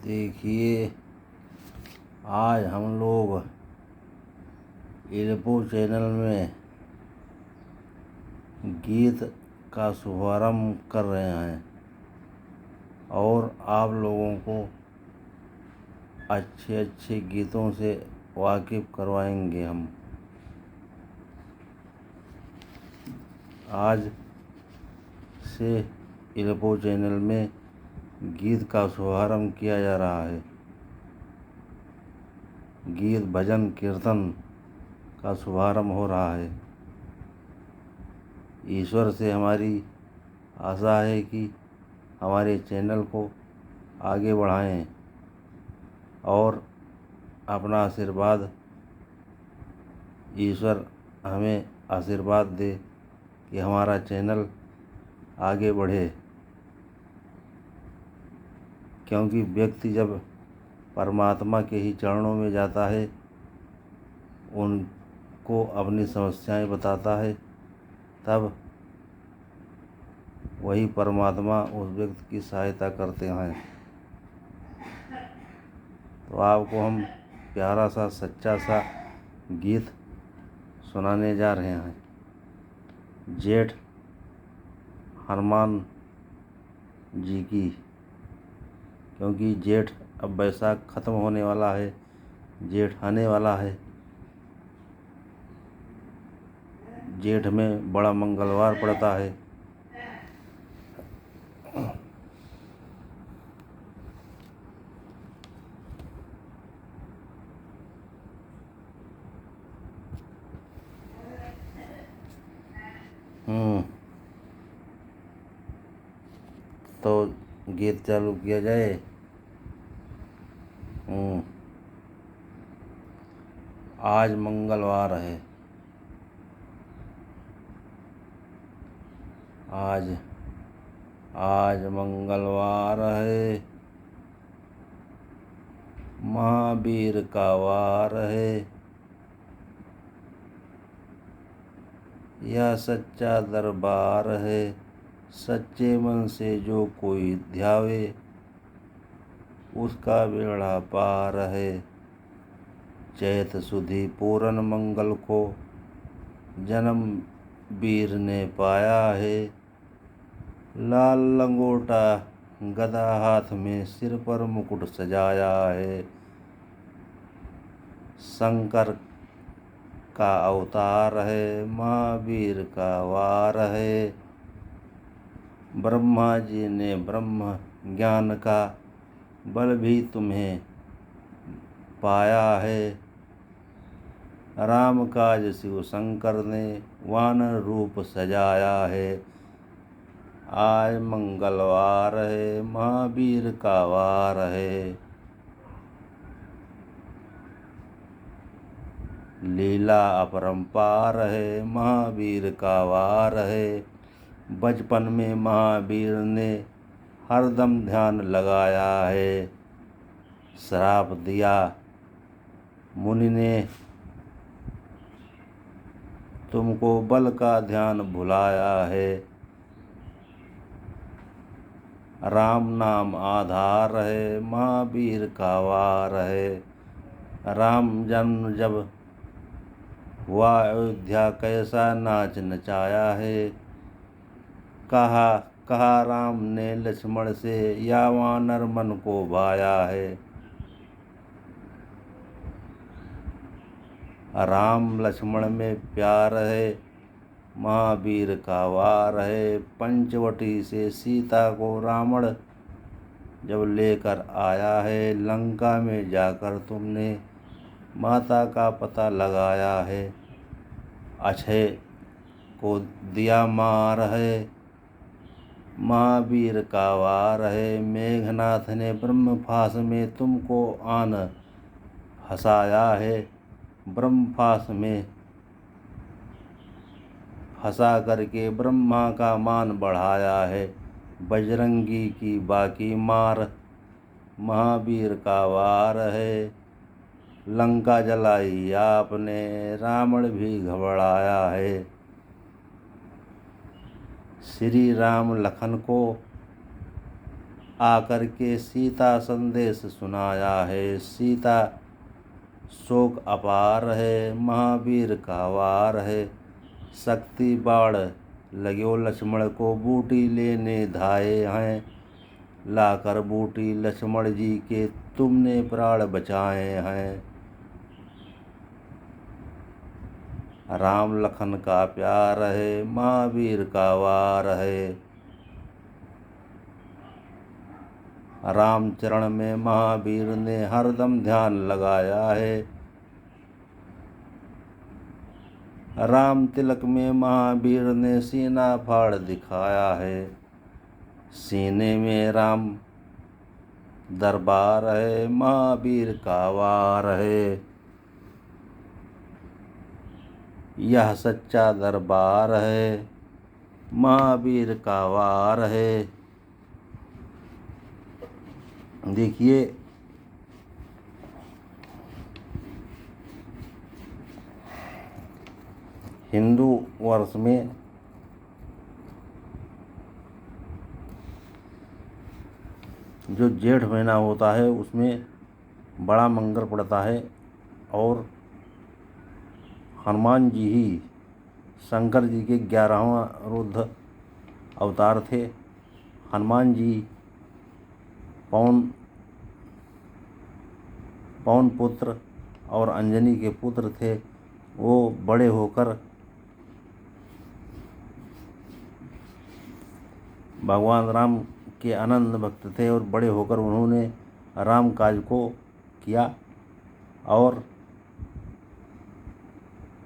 देखिए, आज हम लोग इल्पो चैनल में गीत का शुभारंभ कर रहे हैं और आप लोगों को अच्छे अच्छे गीतों से वाकिफ़ करवाएंगे हम। आज से इल्पो चैनल में गीत का शुभारंभ किया जा रहा है। गीत भजन कीर्तन का शुभारंभ हो रहा है। ईश्वर से हमारी आशा है कि हमारे चैनल को आगे बढ़ाएं और अपना आशीर्वाद, ईश्वर हमें आशीर्वाद दे कि हमारा चैनल आगे बढ़े। क्योंकि व्यक्ति जब परमात्मा के ही चरणों में जाता है, उनको अपनी समस्याएं बताता है, तब वही परमात्मा उस व्यक्ति की सहायता करते हैं। तो आपको हम प्यारा सा सच्चा सा गीत सुनाने जा रहे हैं। जेठ हनुमान जी की, क्योंकि जेठ अब बैसाख ख़त्म होने वाला है, जेठ आने वाला है। जेठ में बड़ा मंगलवार पड़ता है। तो गीत चालू किया जाए। आज मंगलवार है। आज मंगलवार है, महावीर का वार है। यह सच्चा दरबार है, सच्चे मन से जो कोई ध्यावे, उसका बेड़ा पार है। चैत सुधी पूरन मंगल को जन्म वीर ने पाया है। लाल लंगोटा गदा हाथ में, सिर पर मुकुट सजाया है। शंकर का अवतार है, महावीर का वार है। ब्रह्मा जी ने ब्रह्म ज्ञान का बल भी तुम्हें पाया है। राम काज शिव शंकर ने वानर रूप सजाया है। आज मंगलवार है, महावीर का वार है। लीला अपरंपार है, महावीर का वार है। बचपन में महावीर ने हरदम ध्यान लगाया है। श्राप दिया मुनि ने, तुमको बल का ध्यान भुलाया है। राम नाम आधार है, महावीर का वार है। राम जन्म जब हुआ अयोध्या, कैसा नाच नचाया है। कहा राम ने लक्ष्मण से, या वानर मन को भाया है। राम लक्ष्मण में प्यार है, महावीर का वार है। पंचवटी से सीता को रावण जब लेकर आया है, लंका में जाकर तुमने माता का पता लगाया है। अक्षय को दिया मार है, महावीर का वार है। मेघनाथ ने ब्रह्मफास में तुमको आन फंसाया है। ब्रह्मफास में फंसा करके ब्रह्मा का मान बढ़ाया है। बजरंगी की बाकी मार, महावीर का वार है। लंका जलाई आपने, रावण भी घबराया है। श्री राम लखन को आकर के सीता संदेश सुनाया है। सीता शोक अपार है, महावीर का वार है। शक्ति बाण लग्यो लक्ष्मण को, बूटी लेने धाये हैं। लाकर बूटी लक्ष्मण जी के, तुमने प्राण बचाए हैं। राम लखन का प्यार है, महावीर का वार है। राम चरण में महावीर ने हरदम ध्यान लगाया है। राम तिलक में महावीर ने सीना फाड़ दिखाया है। सीने में राम दरबार है, महावीर का वार है। यह सच्चा दरबार है, महावीर का वार है। देखिए, हिंदू वर्ष में जो जेठ महीना होता है उसमें बड़ा मंगल पड़ता है और हनुमान जी ही शंकर जी के 11वां रुद्र अवतार थे। हनुमान जी पवन पुत्र और अंजनी के पुत्र थे। वो बड़े होकर भगवान राम के अनंत भक्त थे और बड़े होकर उन्होंने राम काज को किया। और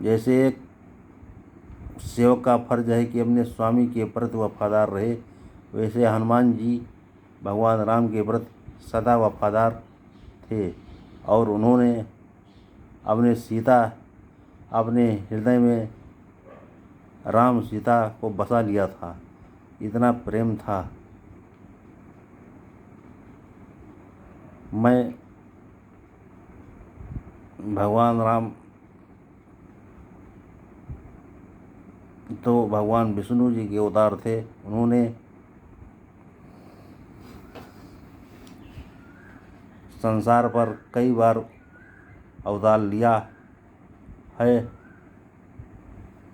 जैसे एक सेवक का फर्ज है कि अपने स्वामी के प्रति वफादार रहे, वैसे हनुमान जी भगवान राम के प्रति सदा वफादार थे। और उन्होंने अपने हृदय में राम सीता को बसा लिया था। इतना प्रेम था। मैं भगवान राम तो भगवान विष्णु जी के अवतार थे। उन्होंने संसार पर कई बार अवतार लिया है।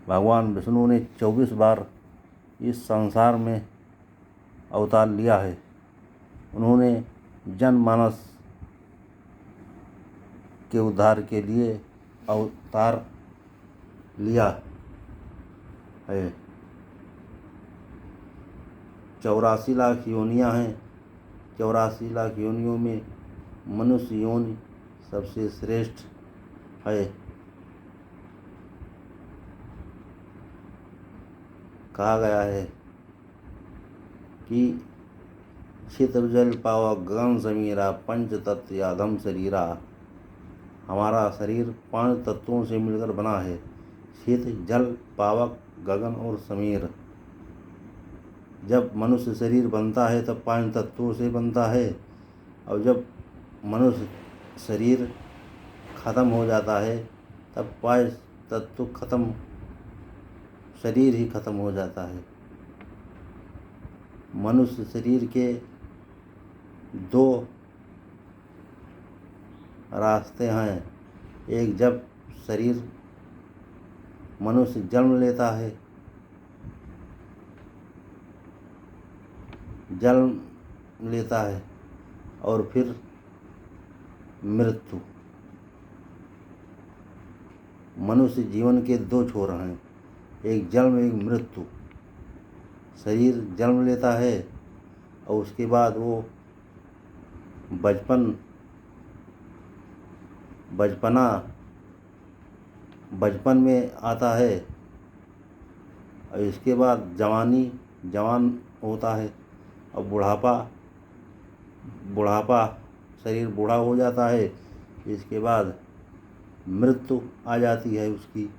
भगवान विष्णु ने 24 बार इस संसार में अवतार लिया है। उन्होंने जनमानस के उद्धार के लिए अवतार लिया है। 84 लाख योनियाँ हैं। 84 लाख योनियों में मनुष्य योनि सबसे श्रेष्ठ है। कहा गया है कि क्षेत्र जल पावा गगन समीरा, पंच तत्व यादम शरीरा। हमारा शरीर 5 तत्वों से मिलकर बना है, क्षेत्र, जल, पावक, गगन और समीर। जब मनुष्य शरीर बनता है तब 5 तत्वों से बनता है, और जब मनुष्य शरीर खत्म हो जाता है तब 5 तत्व खत्म, शरीर ही खत्म हो जाता है। मनुष्य शरीर के 2 रास्ते हैं। एक, जब शरीर मनुष्य जन्म लेता है, और फिर मृत्यु। मनुष्य जीवन के 2 छोर हैं, एक जन्म, एक मृत्यु। शरीर जन्म लेता है और उसके बाद वो बचपन में आता है, और इसके बाद जवान होता है, और बुढ़ापा शरीर बूढ़ा हो जाता है। इसके बाद मृत्यु आ जाती है उसकी।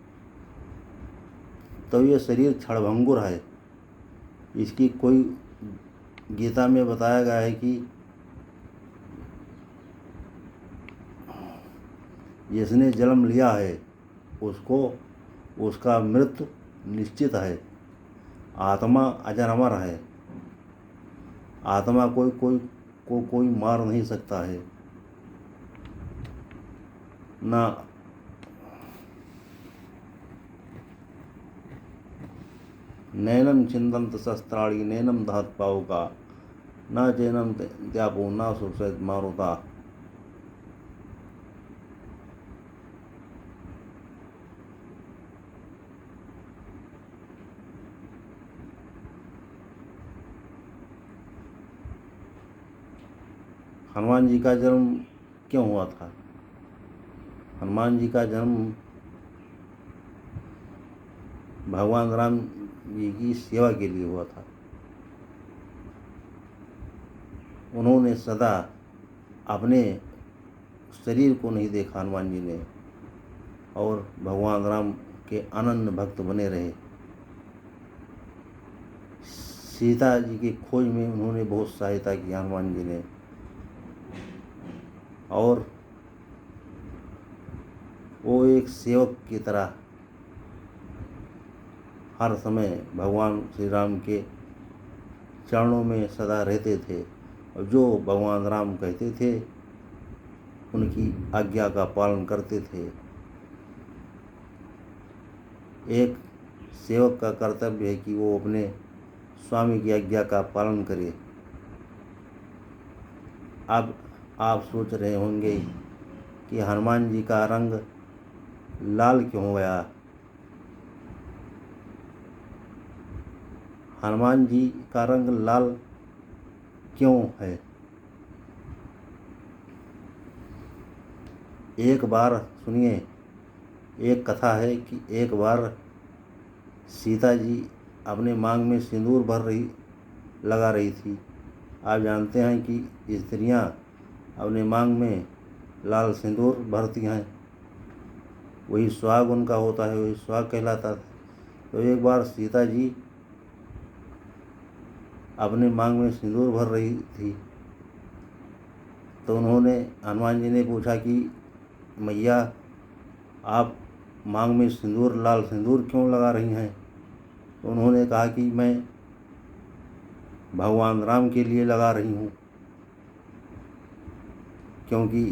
तो ये शरीर क्षणभंगुर है। इसकी कोई गीता में बताया गया है कि जिसने जन्म लिया है उसको उसका मृत्यु निश्चित है। आत्मा अजर अमर है। आत्मा कोई मार नहीं सकता है। ना नैनम छिन्दन्त शस्त्राणि नैनम दहत पावका न चैनम त्यापो न सुसैत मारुता। हनुमान जी का जन्म क्यों हुआ था? हनुमान जी का जन्म भगवान राम जी की सेवा के लिए हुआ था। उन्होंने सदा अपने शरीर को नहीं देखा हनुमान जी ने, और भगवान राम के अनन्य भक्त बने रहे। सीता जी की खोज में उन्होंने बहुत सहायता की हनुमान जी ने, और वो एक सेवक की तरह हर समय भगवान श्री राम के चरणों में सदा रहते थे, और जो भगवान राम कहते थे उनकी आज्ञा का पालन करते थे। एक सेवक का कर्तव्य है कि वो अपने स्वामी की आज्ञा का पालन करे। अब आप सोच रहे होंगे कि हनुमान जी का रंग लाल क्यों हो गया? हनुमान जी का रंग लाल क्यों है? एक बार सुनिए, एक कथा है कि एक बार सीता जी अपने मांग में सिंदूर लगा रही थी। आप जानते हैं कि स्त्रियां अपने मांग में लाल सिंदूर भरती हैं, वही सुहाग उनका होता है, वही सुहाग कहलाता है। तो एक बार सीता जी अपने मांग में सिंदूर भर रही थी, तो उन्होंने हनुमान जी ने पूछा कि मैया, आप मांग में लाल सिंदूर क्यों लगा रही हैं? तो उन्होंने कहा कि मैं भगवान राम के लिए लगा रही हूँ, क्योंकि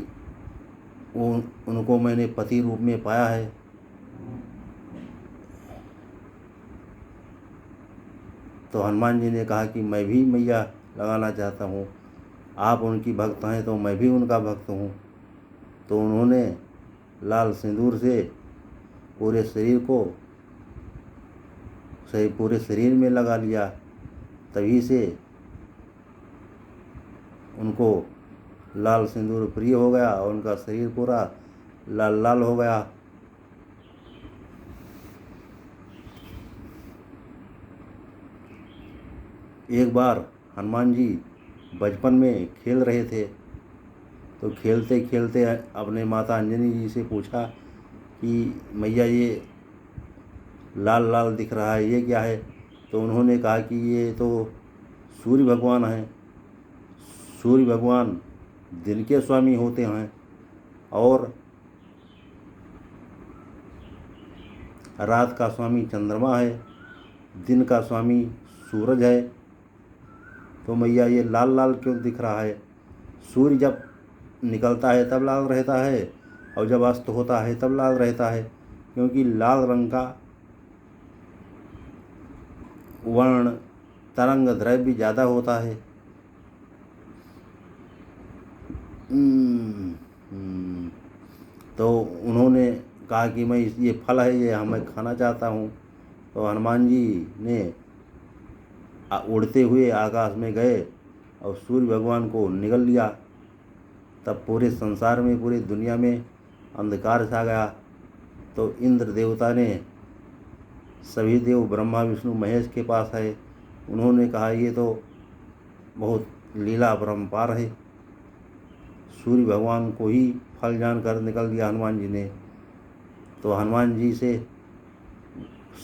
उनको मैंने पति रूप में पाया है। तो हनुमान जी ने कहा कि मैं भी मैया लगाना चाहता हूँ, आप उनकी भक्त हैं तो मैं भी उनका भक्त हूँ। तो उन्होंने लाल सिंदूर से पूरे शरीर में लगा लिया। तभी से उनको लाल सिंदूर प्रिय हो गया और उनका शरीर पूरा लाल लाल हो गया। एक बार हनुमान जी बचपन में खेल रहे थे, तो खेलते खेलते अपने माता अंजनी जी से पूछा कि मैया, ये लाल लाल दिख रहा है, ये क्या है? तो उन्होंने कहा कि ये तो सूर्य भगवान हैं। सूर्य भगवान दिन के स्वामी होते हैं और रात का स्वामी चंद्रमा है, दिन का स्वामी सूरज है। तो मैया, ये लाल लाल क्यों दिख रहा है? सूर्य जब निकलता है तब लाल रहता है, और जब अस्त होता है तब लाल रहता है, क्योंकि लाल रंग का वर्ण तरंग द्रव्य ज़्यादा होता है। तो उन्होंने कहा कि मैं ये फल है, ये मैं खाना चाहता हूँ। तो हनुमान जी ने उड़ते हुए आकाश में गए और सूर्य भगवान को निगल लिया। तब पूरे संसार में, पूरी दुनिया में अंधकार छा गया। तो इंद्र देवता ने सभी देव ब्रह्मा विष्णु महेश के पास आए। उन्होंने कहा ये तो बहुत लीला परम्पार है। सूर्य भगवान को ही फल जानकर निकल दिया हनुमान जी ने। तो हनुमान जी से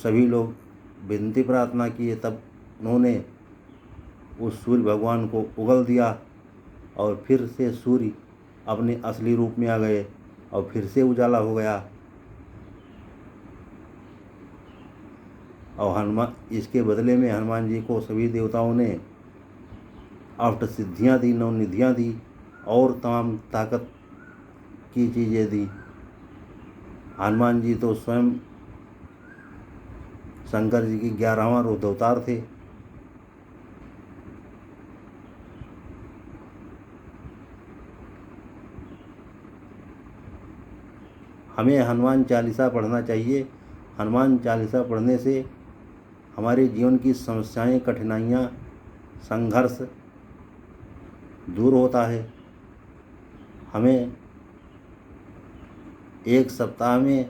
सभी लोग विनती प्रार्थना किए, तब उन्होंने उस सूर्य भगवान को उगल दिया और फिर से सूर्य अपने असली रूप में आ गए और फिर से उजाला हो गया। और इसके बदले में हनुमान जी को सभी देवताओं ने अष्टसिद्धियाँ दी, 9 निधियाँ दी और तमाम ताकत की चीज़ें दी। हनुमान जी तो स्वयं शंकर जी की 11वां रुद्रावतार थे। हमें हनुमान चालीसा पढ़ना चाहिए। हनुमान चालीसा पढ़ने से हमारे जीवन की समस्याएं, कठिनाइयाँ, संघर्ष दूर होता है। हमें एक सप्ताह में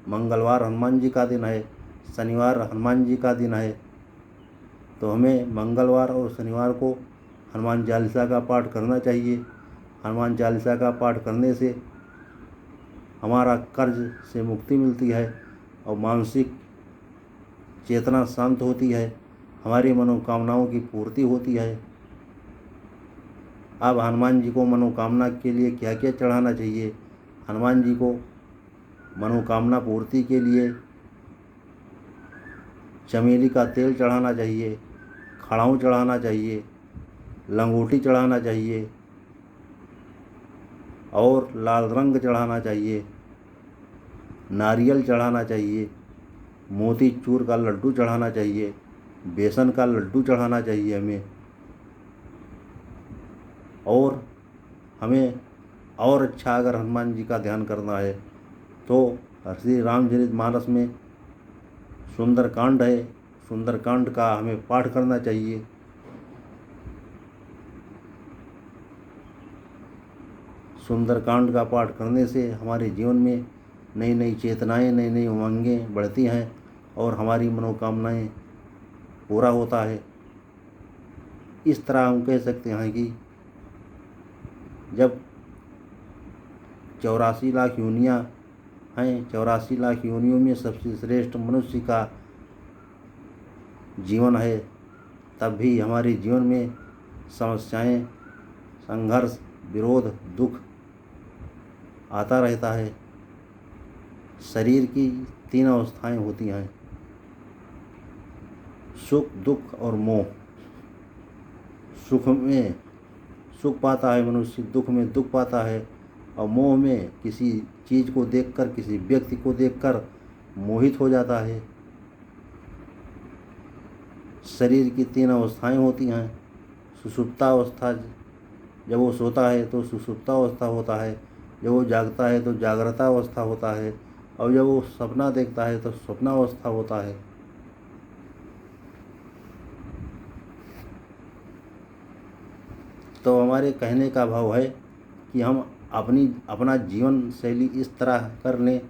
मंगलवार हनुमान जी का दिन है, शनिवार हनुमान जी का दिन है, तो हमें मंगलवार और शनिवार को हनुमान चालीसा का पाठ करना चाहिए। हनुमान चालीसा का पाठ करने से हमारा कर्ज से मुक्ति मिलती है और मानसिक चेतना शांत होती है, हमारी मनोकामनाओं की पूर्ति होती है। अब हनुमान जी को मनोकामना के लिए क्या क्या चढ़ाना चाहिए? हनुमान जी को मनोकामना पूर्ति के लिए चमेली का तेल चढ़ाना चाहिए, खड़ाऊ चढ़ाना चाहिए, लंगोटी चढ़ाना चाहिए और लाल रंग चढ़ाना चाहिए, नारियल चढ़ाना चाहिए, मोती चूर का लड्डू चढ़ाना चाहिए, बेसन का लड्डू चढ़ाना चाहिए हमें। और हमें और अच्छा अगर हनुमान जी का ध्यान करना है तो श्री रामचरितमानस में सुंदरकांड है, सुंदरकांड का हमें पाठ करना चाहिए। सुंदरकांड का पाठ करने से हमारे जीवन में नई नई चेतनाएं, नई नई उमंगें बढ़ती हैं और हमारी मनोकामनाएं पूरा होता है। इस तरह हम कह सकते हैं कि जब 84 लाख योनियाँ हैं, 84 लाख योनियों में सबसे श्रेष्ठ मनुष्य का जीवन है, तब भी हमारे जीवन में समस्याएं, संघर्ष, विरोध, दुख आता रहता है। शरीर की 3 अवस्थाएं होती हैं, सुख, दुख और मोह। सुख में सुख पाता है मनुष्य, दुख में दुख पाता है और मोह में किसी चीज़ को देखकर, किसी व्यक्ति को देखकर मोहित हो जाता है। शरीर की 3 अवस्थाएं होती हैं। सुषुप्तावस्था, जब वो सोता है तो सुषुप्तावस्था होता है, जब वो जागता है तो जागृतावस्था होता है और जब वो सपना देखता है तो स्वप्नावस्था होता है। तो हमारे कहने का भाव है कि हम अपना जीवन शैली इस तरह कर लें,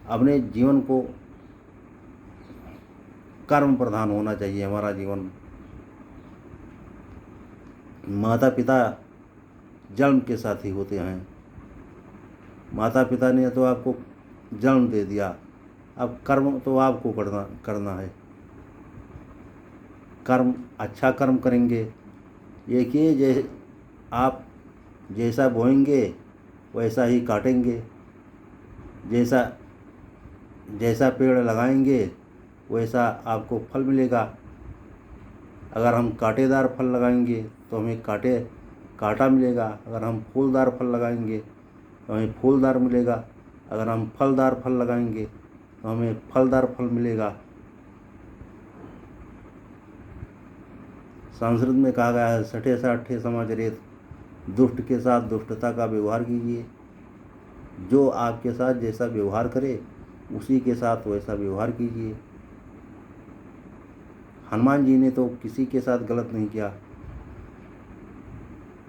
अपने जीवन को कर्म प्रधान होना चाहिए हमारा जीवन। माता पिता जन्म के साथ ही होते हैं। माता पिता ने तो आपको जन्म दे दिया, अब कर्म तो आपको करना है। कर्म, अच्छा कर्म करेंगे। देखिए, आप जैसा बोएंगे वैसा ही काटेंगे, जैसा पेड़ लगाएंगे वैसा आपको फल मिलेगा। अगर हम कांटेदार फल लगाएंगे तो हमें कांटा मिलेगा, अगर हम फूलदार फल लगाएंगे तो हमें फूलदार मिलेगा, अगर हम फलदार फल लगाएंगे तो हमें फलदार फल मिलेगा। संस्कृत में कहा गया है, सठे साठे समाचरेत, दुष्ट के साथ दुष्टता का व्यवहार कीजिए। जो आपके साथ जैसा व्यवहार करे उसी के साथ वैसा व्यवहार कीजिए। हनुमान जी ने तो किसी के साथ गलत नहीं किया।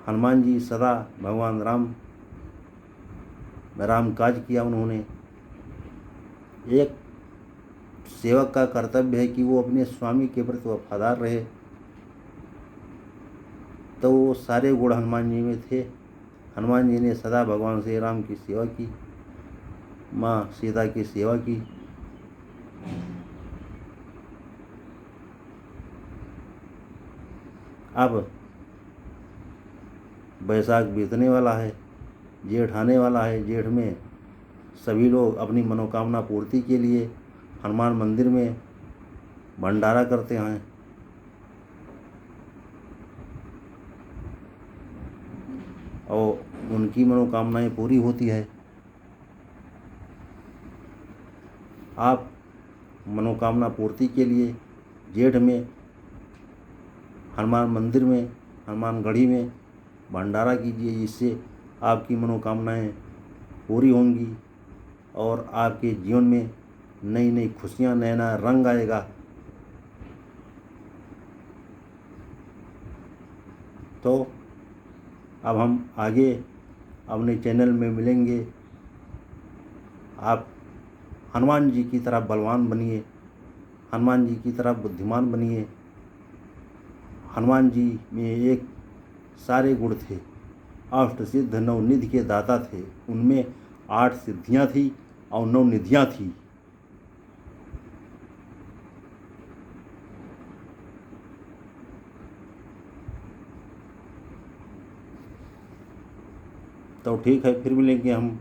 हनुमान जी सदा भगवान राम काज किया उन्होंने। एक सेवक का कर्तव्य है कि वो अपने स्वामी के प्रति वफादार रहे, तो वो सारे गुण हनुमान जी में थे। हनुमान जी ने सदा भगवान श्री राम की सेवा की, माँ सीता की सेवा की। अब बैसाख बीतने वाला है, जेठ आने वाला है। जेठ में सभी लोग अपनी मनोकामना पूर्ति के लिए हनुमान मंदिर में भंडारा करते हैं। और उनकी मनोकामनाएं पूरी होती है। आप मनोकामना पूर्ति के लिए जेठ में हनुमान मंदिर में, हनुमानगढ़ी में भंडारा कीजिए, जिससे आपकी मनोकामनाएं पूरी होंगी और आपके जीवन में नई नई खुशियाँ, नया नया रंग आएगा। तो अब हम आगे अपने चैनल में मिलेंगे। आप हनुमान जी की तरह बलवान बनिए, हनुमान जी की तरह बुद्धिमान बनिए। हनुमान जी में एक सारे गुण थे, अष्ट सिद्ध नौ निधि के दाता थे। उनमें 8 सिद्धियां थी और 9 निधियां थी। तो ठीक है, फिर मिलेंगे हम।